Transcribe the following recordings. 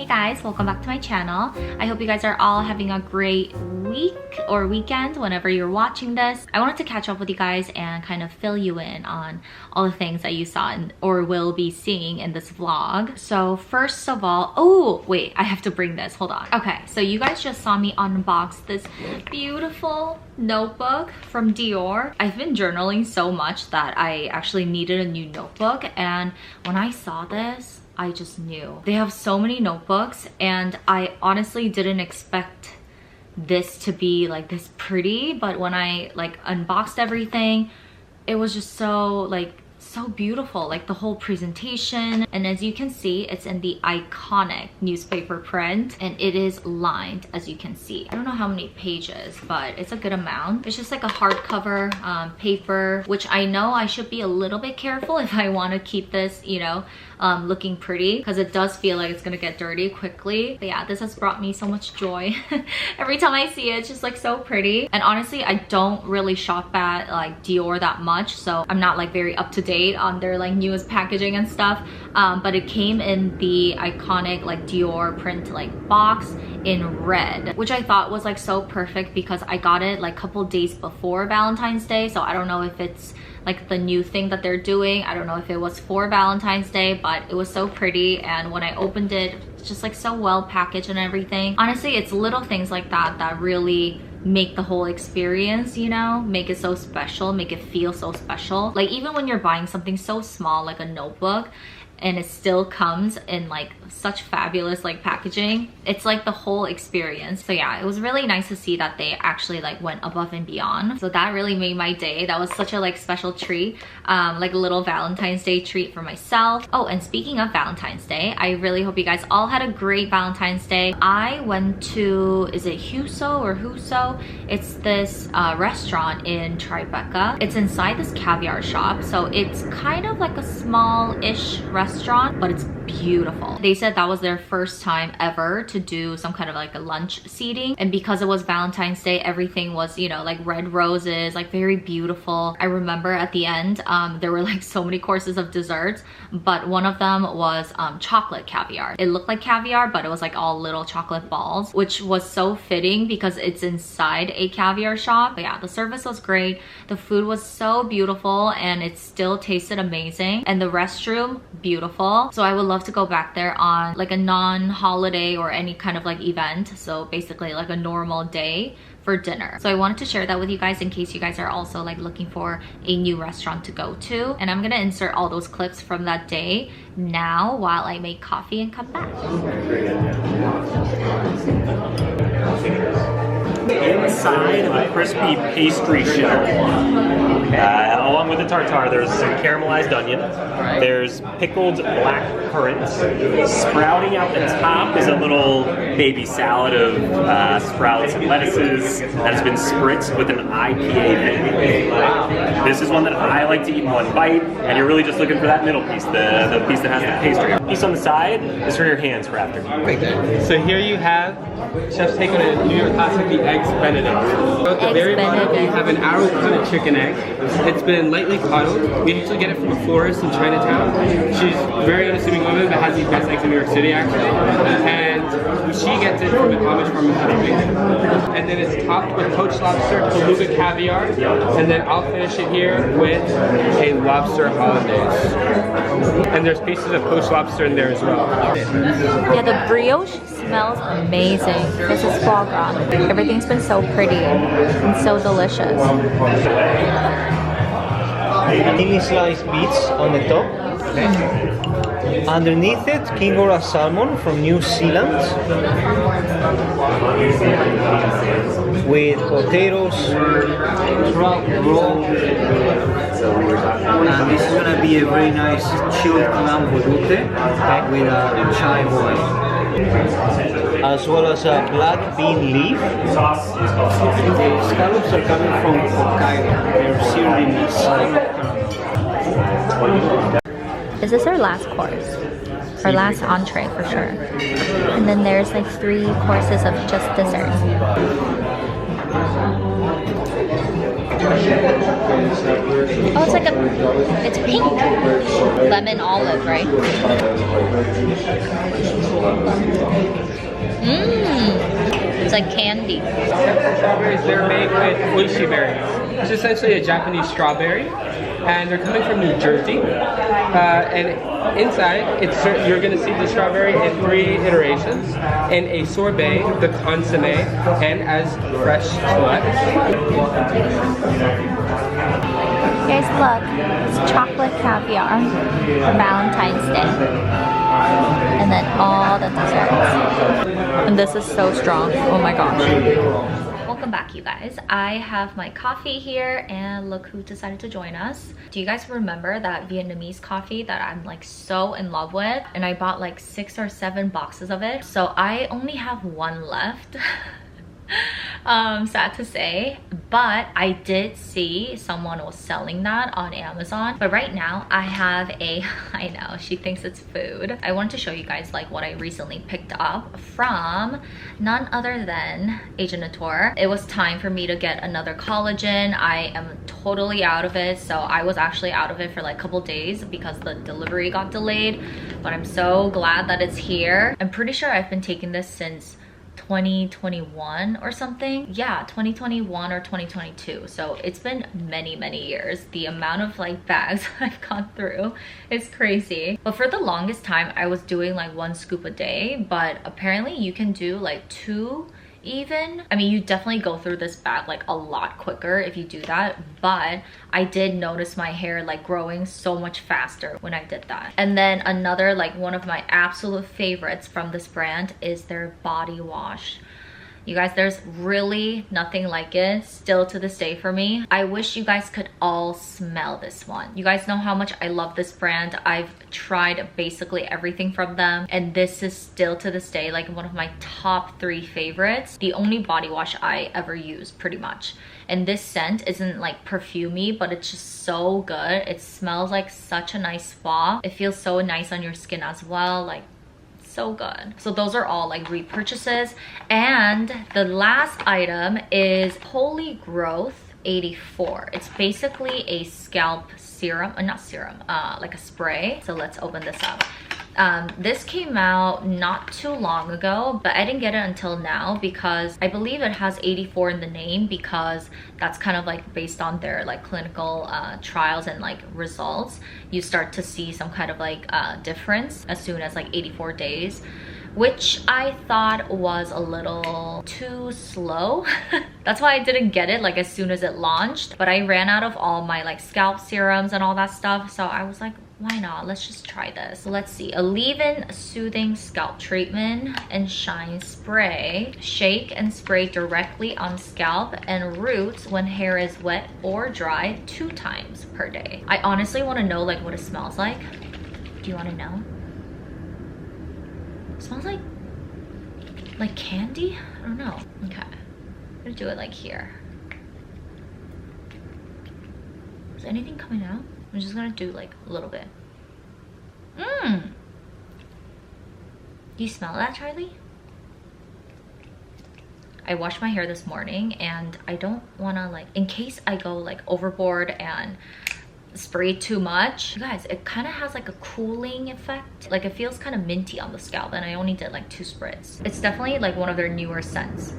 guys, welcome back to my channel. I hope you guys are all having a great week or weekend whenever you're watching this. I wanted to catch up with you guys and kind of fill you in on all the things that you saw or will be seeing in this vlog. So first of all, oh wait, I have to bring this, hold on. Okay, so you guys just saw me unbox this beautiful notebook from Dior. I've been journaling so much that I actually needed a new notebook, and when I saw this, I just knew. They have so many notebooks and I honestly didn't expect this to be like this pretty, but when I like unboxed everything, it was just so beautiful, like the whole presentation. And as you can see, it's in the iconic newspaper print and it is lined, as you can see. I don't know how many pages, but it's a good amount. It's just like a hardcover paper, which I know I should be a little bit careful if I want to keep this, you know, looking pretty, because it does feel like it's gonna get dirty quickly. But yeah, this has brought me so much joy. Every time I see it, it's just like so pretty. And honestly, I don't really shop at like Dior that much, so I'm not like very up to date on their like newest packaging and stuff. But it came in the iconic like Dior print like box in red, which I thought was like so perfect because I got it like a couple days before Valentine's Day. So I don't know if it's like the new thing that they're doing. I don't know if it was for Valentine's Day, but it was so pretty. And when I opened it, it's just like so well packaged and everything. Honestly, it's little things like that that really make the whole experience, you know, make it so special, make it feel so special. Like even when you're buying something so small like a notebook, and it still comes in like such fabulous like packaging, it's like the whole experience. So yeah, it was really nice to see that they actually like went above and beyond. So that really made my day. That was such a like special treat, like a little Valentine's Day treat for myself. Oh, and speaking of Valentine's Day, I really hope you guys all had a great Valentine's Day. I went to, is it Huso or Huso? It's this restaurant in Tribeca. It's inside this Caviar shop, so it's kind of like a small-ish restaurant, but it's beautiful. They said that was their first time ever to do some kind of like a lunch seating, and because it was Valentine's Day, everything was, you know, like red roses, like very beautiful. I remember at the end there were like so many courses of desserts, but one of them was chocolate caviar. It looked like caviar, but it was like all little chocolate balls, which was so fitting because it's inside a caviar shop. But yeah, the service was great, the food was so beautiful, and it still tasted amazing, and the restroom beautiful. So I would love to go back there on like a non-holiday or any kind of like event, so basically like a normal day for dinner. So I wanted to share that with you guys in case you guys are also like looking for a new restaurant to go to. And I'm gonna insert all those clips from that day now while I make coffee and come back. Inside of a crispy pastry shell, along with the tartare, there's some caramelized onion. There's pickled black currants. Sprouting out the top is a little baby salad of sprouts and lettuces that has been spritzed with an IPA vinegar. This is one that I like to eat in one bite, and you're really just looking for that middle piece, the piece that has the pastry. The piece on the side is for your hands for after. So here you have chef's take on a New York classic, the Eggs Benedict. So at the very bottom, you have an arrow-coated chicken egg. It's been lightly coddled. We actually get it from a florist in Chinatown. She's a very unassuming woman that has the best eggs in New York City, actually. And she gets it from an Amish farm in Pennsylvania. And then it's topped with poached lobster, beluga caviar, and then I'll finish it here with a lobster hollandaise. And there's pieces of poached lobster in there as well. Yeah, the brioche smells amazing. This is foie gras. Everything's been so pretty and so delicious. Thinly sliced beets on the top. Underneath it, king ora salmon from New Zealand with potatoes, trout roll, and this is gonna be a very nice chilled lamb with a chive oil, as well as a black bean leaf. The scallops are coming from Hokkaido. They're seared in this. Is this our last course? Our last entree for sure. And then there's like 3 courses of just dessert. Oh, it's like it's pink. Lemon olive, right? It's like candy. Strawberries, they're made with oishi berries. It's essentially a Japanese strawberry. And they're coming from New Jersey. And inside, you're gonna see the strawberry in 3 iterations. In a sorbet, the consomme, and as fresh slut. Guys, look, it's chocolate caviar for Valentine's Day. And then all the desserts. And this is so strong. Oh my gosh. Welcome back, you guys. I have my coffee here and look who decided to join us. Do you guys remember that Vietnamese coffee that I'm like so in love with? And I bought like 6 or 7 boxes of it. So I only have 1 left. Sad to say, but I did see someone was selling that on Amazon. But right now I have a I know she thinks it's food. I wanted to show you guys like what I recently picked up from none other than Nateur. It was time for me to get another collagen. I am totally out of it, so I was actually out of it for like a couple days because the delivery got delayed, but I'm so glad that it's here. I'm pretty sure I've been taking this since 2021 or something. Yeah, 2021 or 2022. So it's been many years. The amount of like bags I've gone through is crazy. But for the longest time I was doing like 1 scoop a day, but apparently you can do like 2 even. I mean, you definitely go through this bag like a lot quicker if you do that, but I did notice my hair like growing so much faster when I did that. And then another like one of my absolute favorites from this brand is their body wash. You guys, there's really nothing like it still to this day for me. I wish you guys could all smell this one. You guys know how much I love this brand. I've tried basically everything from them, and this is still to this day like one of my top 3 favorites. The only body wash I ever use pretty much. And this scent isn't like perfumey, but it's just so good. It smells like such a nice spa. It feels so nice on your skin as well. Like, so good. So those are all like repurchases. And the last item is Holy Growth 84. It's basically a scalp serum, not serum, like a spray. So let's open this up. This came out not too long ago, but I didn't get it until now because I believe it has 84 in the name because that's kind of like based on their like clinical trials and like results. You start to see some kind of like difference as soon as like 84 days, which I thought was a little too slow. That's why I didn't get it like as soon as it launched, but I ran out of all my like scalp serums and all that stuff, so I was like, why not? Let's just try this. So let's see. A leave-in soothing scalp treatment and shine spray. Shake and spray directly on scalp and roots when hair is wet or dry 2 times per day. I honestly want to know like what it smells like. Do you want to know? It smells like candy? I don't know. Okay. I'm gonna do it like here. Is anything coming out? I'm just gonna do like a little bit. Do you smell that, Charlie? I washed my hair this morning and I don't wanna like, in case I go like overboard and spray too much. You guys, it kind of has like a cooling effect. Like it feels kind of minty on the scalp, and I only did like 2 spritz. It's definitely like one of their newer scents.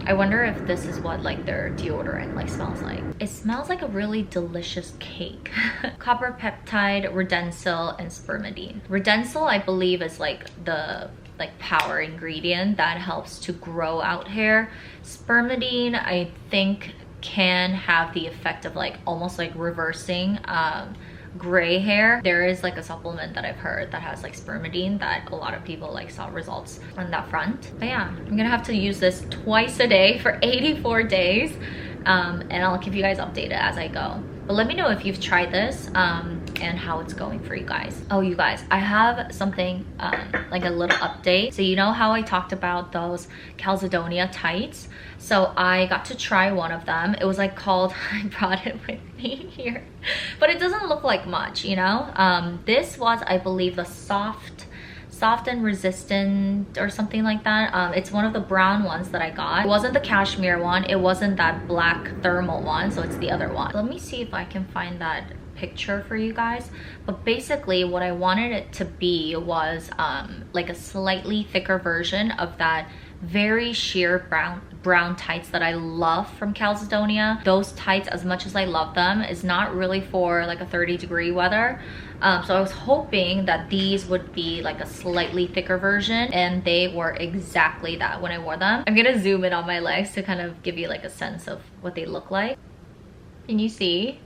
I wonder if this is what like their deodorant like smells like. It smells like a really delicious cake. Copper peptide, redensil, and spermidine. Redensil, I believe, is like the power ingredient that helps to grow out hair. Spermidine, I think, can have the effect of like almost like reversing gray hair. There is like a supplement that I've heard that has like spermidine that a lot of people like saw results on that front. But yeah, I'm gonna have to use this twice a day for 84 days, and I'll keep you guys updated as I go. But let me know if you've tried this and how it's going for you guys. Oh, you guys, I have something like a little update. So you know how I talked about those Calzedonia tights? So I got to try one of them. It was like called, I brought it with me here, but it doesn't look like much, you know? This was, I believe, the soft soft and resistant or something like that. It's one of the brown ones that I got. It wasn't the cashmere one, it wasn't that black thermal one, so it's the other one. Let me see if I can find that picture for you guys. But basically what I wanted it to be was like a slightly thicker version of that very sheer brown tights that I love from Calzedonia. Those tights, as much as I love them, is not really for like a 30-degree weather. So I was hoping that these would be like a slightly thicker version, and they were exactly that when I wore them. I'm gonna zoom in on my legs to kind of give you like a sense of what they look like. Can you see?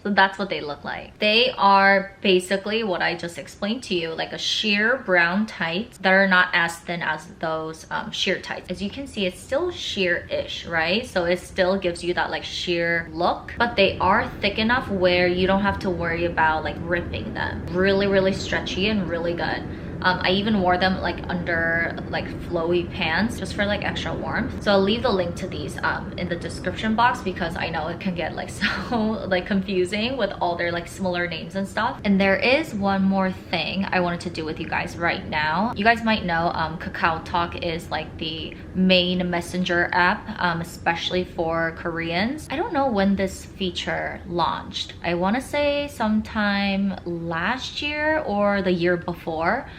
So that's what they look like. They are basically what I just explained to you, like a sheer brown tights that are not as thin as those sheer tights. As you can see, it's still sheer-ish, right? So it still gives you that like sheer look, but they are thick enough where you don't have to worry about like ripping them. Really, really stretchy and really good. I even wore them like under like flowy pants just for like extra warmth. So I'll leave the link to these in the description box, because I know it can get like so like confusing with all their like similar names and stuff. And there is one more thing I wanted to do with you guys right now. You guys might know Kakao Talk is like the main messenger app, especially for Koreans. I don't know when this feature launched. I want to say sometime last year or the year before.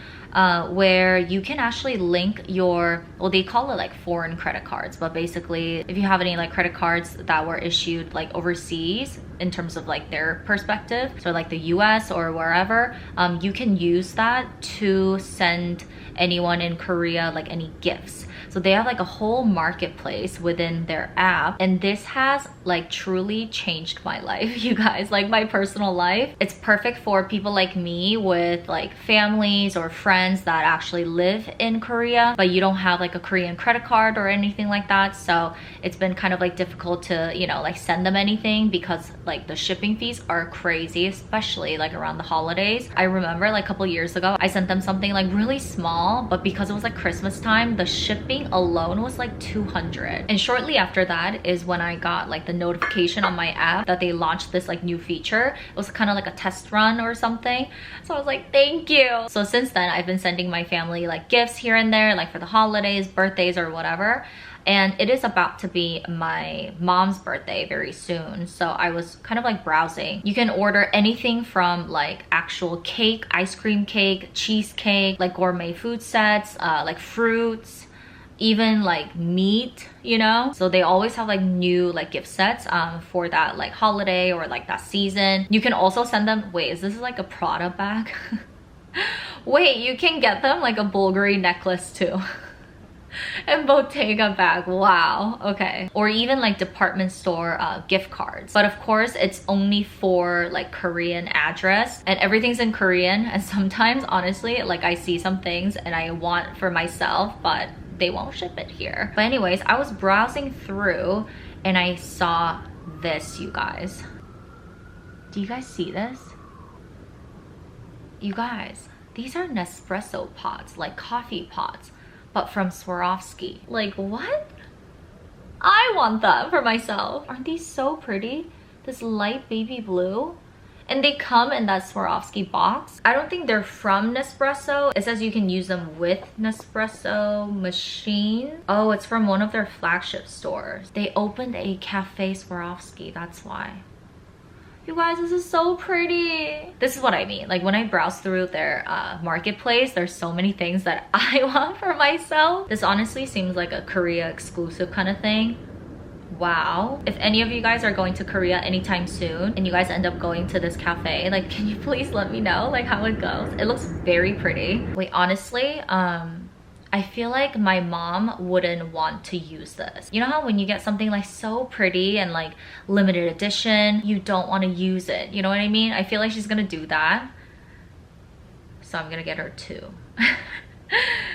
Where you can actually link your, well, they call it like foreign credit cards, but basically if you have any like credit cards that were issued like overseas in terms of like their perspective, so like the US or wherever, you can use that to send anyone in Korea like any gifts. So they have like a whole marketplace within their app, and this has like truly changed my life, you guys, like my personal life. It's perfect for people like me with like families or friends that actually live in Korea, but you don't have like a Korean credit card or anything like that. So it's been kind of like difficult to, you know, like send them anything because like the shipping fees are crazy, especially like around the holidays. I remember like a couple years ago, I sent them something like really small, but because it was like Christmas time, the shipping alone was like 200. And shortly after that is when I got like the notification on my app that they launched this like new feature. It was kind of like a test run or something. So I was like, thank you. So since then I've been sending my family like gifts here and there, like for the holidays, birthdays, or whatever. And it is about to be my mom's birthday very soon. So I was kind of like browsing. You can order anything from like actual cake, ice cream cake, cheesecake, like gourmet food sets, like fruits, even like meat, you know. So they always have like new like gift sets for that like holiday or like that season. You can also send them, wait, is this like a Prada bag? Wait, you can get them like a Bulgari necklace too. And Bottega bag, wow, okay. Or even like department store gift cards. But of course it's only for like Korean address, and everything's in Korean. And sometimes honestly, like I see some things and I want for myself, but they won't ship it here. But anyways, I was browsing through and I saw this, you guys. Do you guys see this? You guys, these are Nespresso pots, like coffee pots, but from Swarovski. Like what? I want them for myself. Aren't these so pretty? This light baby blue. And they come in that Swarovski box. I don't think they're from Nespresso. It says you can use them with Nespresso machine. Oh, it's from one of their flagship stores. They opened a Cafe Swarovski, that's why. You guys, this is so pretty. This is what I mean. Like when I browse through their marketplace, there's so many things that I want for myself. This honestly seems like a Korea exclusive kind of thing. Wow. If any of you guys are going to Korea anytime soon and you guys end up going to this cafe, like can you please let me know like how it goes? It looks very pretty. Wait, honestly, I feel like my mom wouldn't want to use this. You know how when you get something like so pretty and like limited edition, you don't want to use it. You know what I mean? I feel like she's gonna do that. So I'm gonna get her two.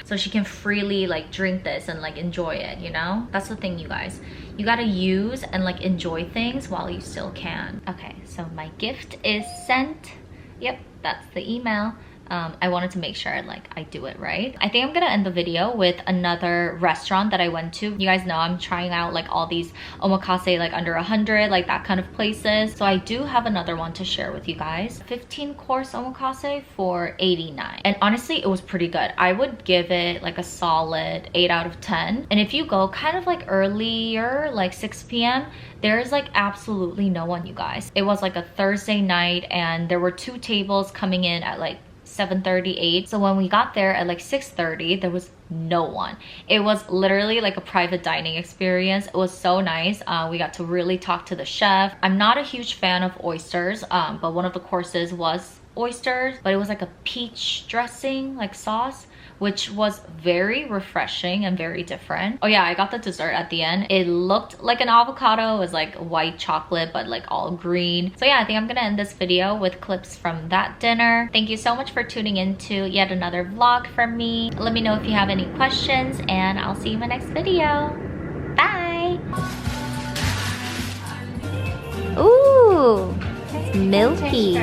So she can freely like drink this and like enjoy it, you know? That's the thing, you guys. You gotta use and like enjoy things while you still can. Okay, so my gift is sent. Yep, that's the email. I wanted to make sure like I do it right. I think I'm gonna end the video with another restaurant that I went to. You guys know I'm trying out like all these omakase like under 100, like that kind of places. So I do have another one to share with you guys. 15-course omakase for $89. And honestly, it was pretty good. I would give it like a solid 8 out of 10. And if you go kind of like earlier, like 6 p.m., there's like absolutely no one, you guys. It was like a Thursday night and there were 2 tables coming in at like 7:38. So when we got there at like 6:30, there was no one. It was literally like a private dining experience. It was so nice. We got to really talk to the chef. I'm not a huge fan of oysters, but one of the courses was oysters, but it was like a peach dressing like sauce, which was very refreshing and very different. Oh yeah, I got the dessert at the end. It looked like an avocado. It was like white chocolate, but like all green. So yeah, I think I'm gonna end this video with clips from that dinner. Thank you so much for tuning in to yet another vlog from me. Let me know if you have any questions and I'll see you in my next video. Bye! Ooh, it's milky.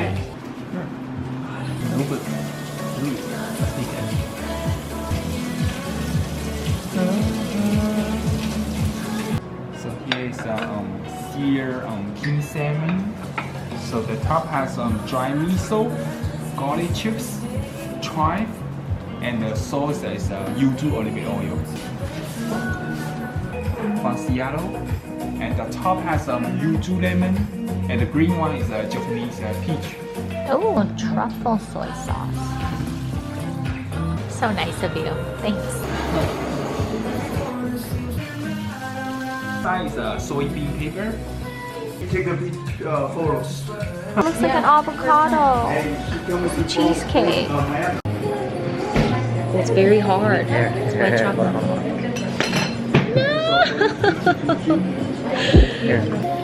So here is seared king salmon. So the top has dry miso, garlic chips, chive, and the sauce is Yuzu olive oil from Seattle. And the top has Yuzu lemon, and the green one is Japanese peach. Oh, truffle soy sauce. So nice of you. Thanks. Side is soybean paper. Take a photos. Looks like an avocado. Cheesecake. It's very hard. It's white chocolate. No!